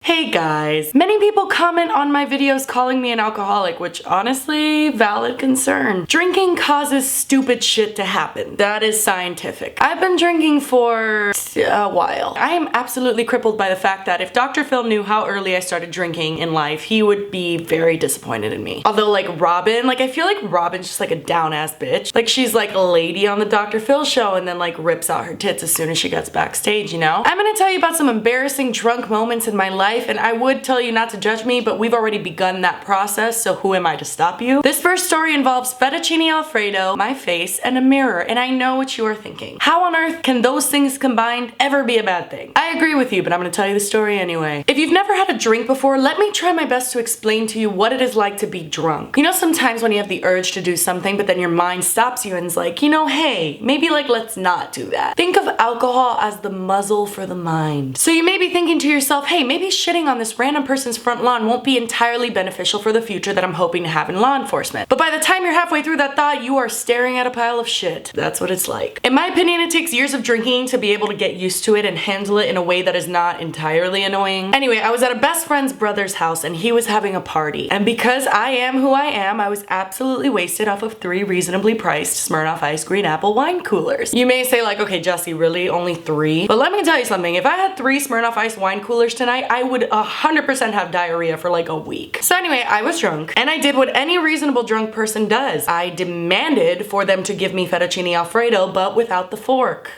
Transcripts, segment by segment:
Hey guys, many people comment on my videos calling me an alcoholic, which honestly, valid concern. Drinking causes stupid shit to happen. That is scientific. I've been drinking for a while. I am absolutely crippled by the fact that if Dr. Phil knew how early I started drinking in life, he would be very disappointed in me. Although like Robin, I feel like Robin's just like a down ass bitch. Like she's like a lady on the Dr. Phil show and then like rips out her tits as soon as she gets backstage, you know? I'm gonna tell you about some embarrassing drunk moments in my life, and I would tell you not to judge me, but we've already begun that process, so who am I to stop you? This first story involves fettuccine alfredo, my face, and a mirror, and I know what you are thinking. How on earth can those things combined ever be a bad thing? I agree with you, but I'm gonna tell you the story anyway. If you've never had a drink before, let me try my best to explain to you what it is like to be drunk. You know, sometimes when you have the urge to do something, but then your mind stops you and is like, you know, hey, maybe like let's not do that. Think of alcohol as the muzzle for the mind. So you may be thinking to yourself, hey, maybe shitting on this random person's front lawn won't be entirely beneficial for the future that I'm hoping to have in law enforcement. But by the time you're halfway through that thought, you are staring at a pile of shit. That's what it's like. In my opinion, it takes years of drinking to be able to get used to it and handle it in a way that is not entirely annoying. Anyway, I was at a best friend's brother's house and he was having a party. And because I am who I am, I was absolutely wasted off of 3 reasonably priced Smirnoff Ice Green Apple wine coolers. You may say like, okay, Jessie, really? Only 3? But let me tell you something. If I had 3 Smirnoff Ice wine coolers tonight, I would 100% have diarrhea for like a week. So anyway, I was drunk and I did what any reasonable drunk person does. I demanded for them to give me fettuccine alfredo, but without the fork,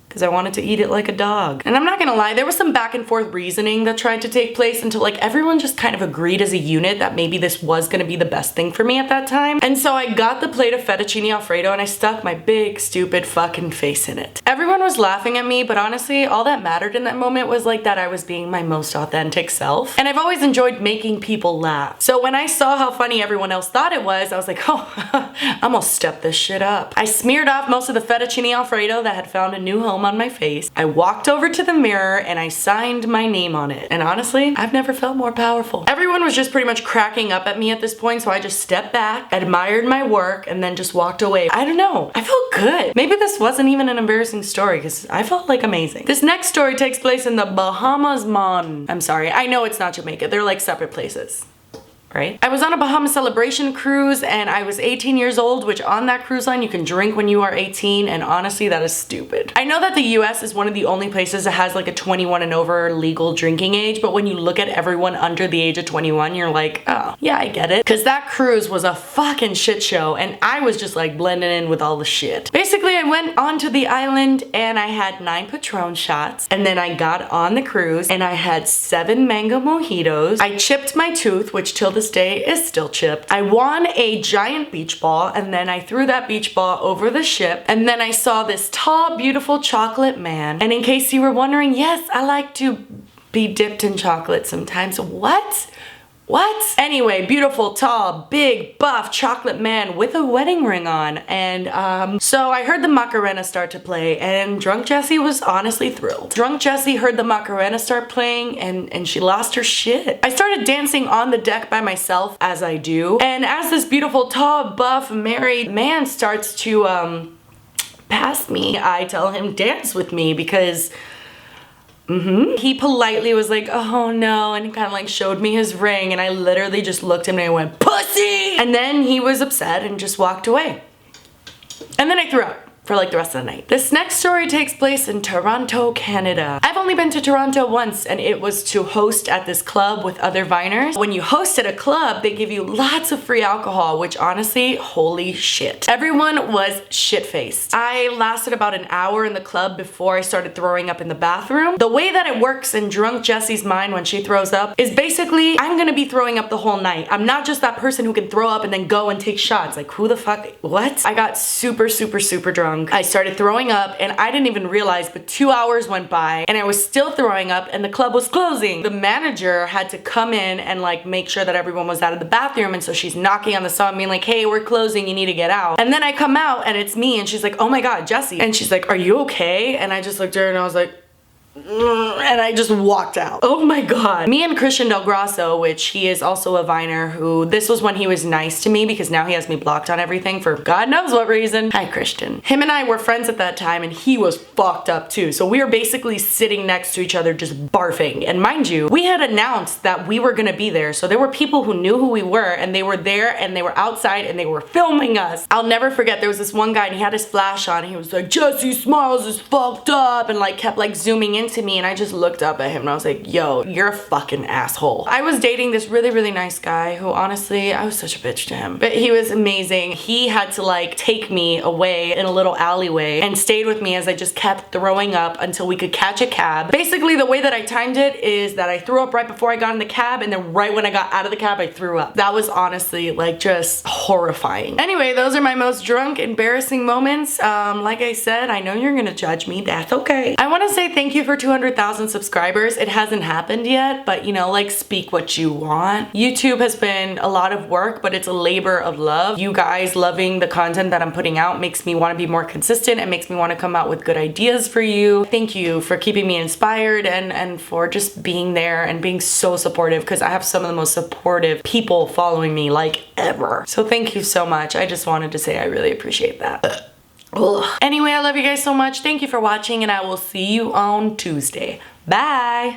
because I wanted to eat it like a dog. And I'm not gonna lie, there was some back and forth reasoning that tried to take place until like everyone just kind of agreed as a unit that maybe this was gonna be the best thing for me at that time. And so I got the plate of fettuccine alfredo and I stuck my big stupid fucking face in it. Everyone was laughing at me, but honestly, all that mattered in that moment was like that I was being my most authentic self. And I've always enjoyed making people laugh. So when I saw how funny everyone else thought it was, I was like, oh, I'm gonna step this shit up. I smeared off most of the fettuccine alfredo that had found a new home on my face. I walked over to the mirror and I signed my name on it. And honestly, I've never felt more powerful. Everyone was just pretty much cracking up at me at this point, so I just stepped back, admired my work, and then just walked away. I don't know. I felt good. Maybe this wasn't even an embarrassing story because I felt like amazing. This next story takes place in the Bahamas, I'm sorry, I know it's not Jamaica. They're like separate places. Right? I was on a Bahama celebration cruise and I was 18 years old, which on that cruise line you can drink when you are 18, and honestly that is stupid. I know that the US is one of the only places that has like a 21 and over legal drinking age, but when you look at everyone under the age of 21, you're like, oh, yeah, I get it. Because that cruise was a fucking shit show and I was just like blending in with all the shit. Basically, I went onto the island and I had 9 Patron shots, and then I got on the cruise and I had 7 mango mojitos. I chipped my tooth, which till this day is still chipped. I won a giant beach ball and then I threw that beach ball over the ship, and then I saw this tall, beautiful chocolate man. And in case you were wondering, yes, I like to be dipped in chocolate sometimes. What? What? Anyway, beautiful, tall, big, buff chocolate man with a wedding ring on. And so I heard the Macarena start to play and drunk Jessie was honestly thrilled. Drunk Jessie heard the Macarena start playing and she lost her shit. I started dancing on the deck by myself, as I do. And as this beautiful, tall, buff, married man starts to pass me, I tell him dance with me because he politely was like, oh no, and he kind of like showed me his ring, and I literally just looked at him and I went, pussy! And then he was upset and just walked away. And then I threw up for like the rest of the night. This next story takes place in Toronto, Canada. I've only been to Toronto once, and it was to host at this club with other Viners. When you host at a club, they give you lots of free alcohol, which honestly, holy shit. Everyone was shit-faced. I lasted about an hour in the club before I started throwing up in the bathroom. The way that it works in drunk Jessie's mind when she throws up is basically, I'm gonna be throwing up the whole night. I'm not just that person who can throw up and then go and take shots. Like, who the fuck? What? I got super, super, super drunk. I started throwing up and I didn't even realize, but 2 hours went by and I was still throwing up and the club was closing. The manager had to come in and like make sure that everyone was out of the bathroom, and so she's knocking on the door being like, hey, we're closing, you need to get out. And then I come out and it's me and she's like, oh my god, Jessie. And she's like, are you okay? And I just looked at her and I was like, and I just walked out. Oh my god. Me and Christian Del Grasso, which he is also a Viner, who this was when he was nice to me because now he has me blocked on everything for God knows what reason. Hi Christian. Him and I were friends at that time and he was fucked up too. So we were basically sitting next to each other just barfing. And mind you, we had announced that we were gonna be there. So there were people who knew who we were and they were there and they were outside and they were filming us. I'll never forget, there was this one guy and he had his flash on and he was like, Jesse Smiles is fucked up, and like kept like zooming into me, and I just looked up at him and I was like, yo, you're a fucking asshole. I was dating this really nice guy who honestly, I was such a bitch to him, but he was amazing. He had to like take me away in a little alleyway and stayed with me as I just kept throwing up until we could catch a cab. Basically the way that I timed it is that I threw up right before I got in the cab, and then right when I got out of the cab I threw up. That was honestly like just horrifying. Anyway, those are my most drunk, embarrassing moments. Like I said, I know you're gonna judge me. That's okay. I want to say thank you for 200,000 subscribers. It hasn't happened yet, but you know, like, speak what you want. YouTube has been a lot of work, but it's a labor of love. You guys loving the content that I'm putting out makes me want to be more consistent. It makes me want to come out with good ideas for you. Thank you for keeping me inspired and for just being there and being so supportive, because I have some of the most supportive people following me like ever. So thank you so much. I just wanted to say I really appreciate that. Anyway, I love you guys so much. Thank you for watching and I will see you on Tuesday. Bye!